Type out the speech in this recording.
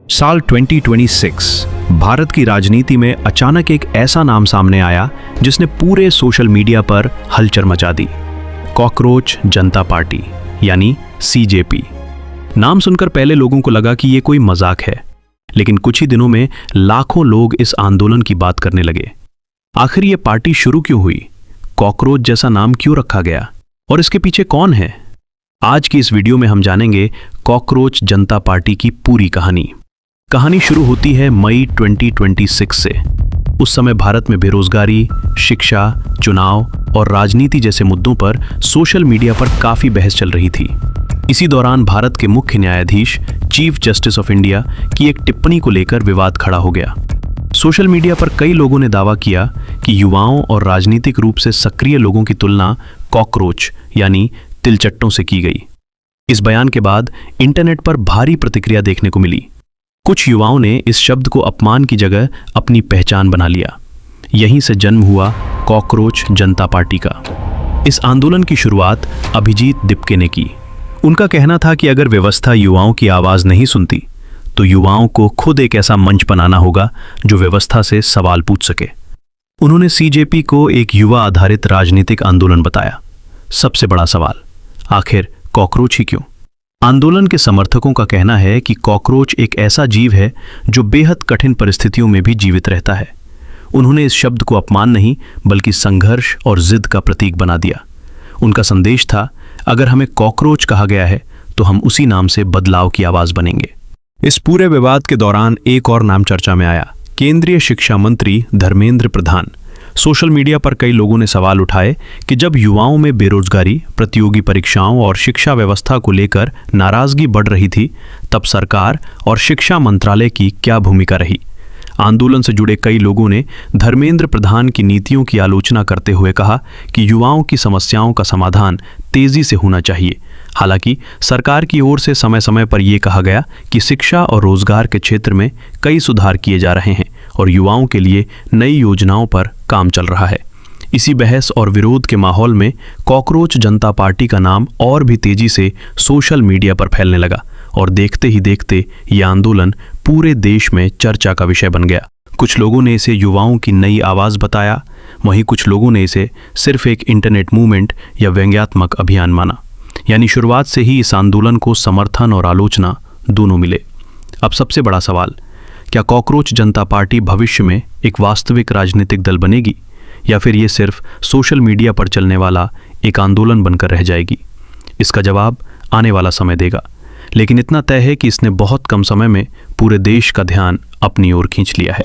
साल 2026 भारत की राजनीति में अचानक एक ऐसा नाम सामने आया जिसने पूरे सोशल मीडिया पर हलचल मचा दी। कॉकरोच जनता पार्टी यानी सीजेपी। नाम सुनकर पहले लोगों को लगा कि ये कोई मजाक है, लेकिन कुछ ही दिनों में लाखों लोग इस आंदोलन की बात करने लगे। आखिर ये पार्टी शुरू क्यों हुई, कॉकरोच जैसा नाम क्यों रखा गया और इसके पीछे कौन है? आज की इस वीडियो में हम जानेंगे कॉकरोच जनता पार्टी की पूरी कहानी। कहानी शुरू होती है मई 2026 से। उस समय भारत में बेरोजगारी, शिक्षा, चुनाव और राजनीति जैसे मुद्दों पर सोशल मीडिया पर काफी बहस चल रही थी। इसी दौरान भारत के मुख्य न्यायाधीश चीफ जस्टिस ऑफ इंडिया की एक टिप्पणी को लेकर विवाद खड़ा हो गया। सोशल मीडिया पर कई लोगों ने दावा किया कि युवाओं और राजनीतिक रूप से सक्रिय लोगों की तुलना कॉकरोच यानी तिलचट्टों से की गई। इस बयान के बाद इंटरनेट पर भारी प्रतिक्रिया देखने को मिली। कुछ युवाओं ने इस शब्द को अपमान की जगह अपनी पहचान बना लिया। यहीं से जन्म हुआ कॉकरोच जनता पार्टी का। इस आंदोलन की शुरुआत अभिजीत दिपके ने की। उनका कहना था कि अगर व्यवस्था युवाओं की आवाज नहीं सुनती तो युवाओं को खुद एक ऐसा मंच बनाना होगा जो व्यवस्था से सवाल पूछ सके। उन्होंने सीजेपी को एक युवा आधारित राजनीतिक आंदोलन बताया। सबसे बड़ा सवाल, आखिर कॉकरोच ही क्यों? आंदोलन के समर्थकों का कहना है कि कॉकरोच एक ऐसा जीव है जो बेहद कठिन परिस्थितियों में भी जीवित रहता है। उन्होंने इस शब्द को अपमान नहीं बल्कि संघर्ष और जिद का प्रतीक बना दिया। उनका संदेश था, अगर हमें कॉकरोच कहा गया है तो हम उसी नाम से बदलाव की आवाज बनेंगे। इस पूरे विवाद के दौरान एक और नाम चर्चा में आया, केंद्रीय शिक्षा मंत्री धर्मेंद्र प्रधान। सोशल मीडिया पर कई लोगों ने सवाल उठाए कि जब युवाओं में बेरोजगारी, प्रतियोगी परीक्षाओं और शिक्षा व्यवस्था को लेकर नाराजगी बढ़ रही थी, तब सरकार और शिक्षा मंत्रालय की क्या भूमिका रही? आंदोलन से जुड़े कई लोगों ने धर्मेंद्र प्रधान की नीतियों की आलोचना करते हुए कहा कि युवाओं की समस्याओं का समाधान तेजी से होना चाहिए। हालांकि सरकार की ओर से समय समय पर यह कहा गया कि शिक्षा और रोजगार के क्षेत्र में कई सुधार किए जा रहे हैं और युवाओं के लिए नई योजनाओं पर काम चल रहा है। इसी बहस और विरोध के माहौल में कॉकरोच जनता पार्टी का नाम और भी तेजी से सोशल मीडिया पर फैलने लगा और देखते ही देखते ये आंदोलन पूरे देश में चर्चा का विषय बन गया। कुछ लोगों ने इसे युवाओं की नई आवाज बताया, वहीं कुछ लोगों ने इसे सिर्फ एक इंटरनेट मूवमेंट या व्यंग्यात्मक अभियान माना। यानी शुरुआत से ही इस आंदोलन को समर्थन और आलोचना दोनों मिले। अब सबसे बड़ा सवाल, क्या कॉकरोच जनता पार्टी भविष्य में एक वास्तविक राजनीतिक दल बनेगी या फिर ये सिर्फ सोशल मीडिया पर चलने वाला एक आंदोलन बनकर रह जाएगी? इसका जवाब आने वाला समय देगा, लेकिन इतना तय है कि इसने बहुत कम समय में पूरे देश का ध्यान अपनी ओर खींच लिया है।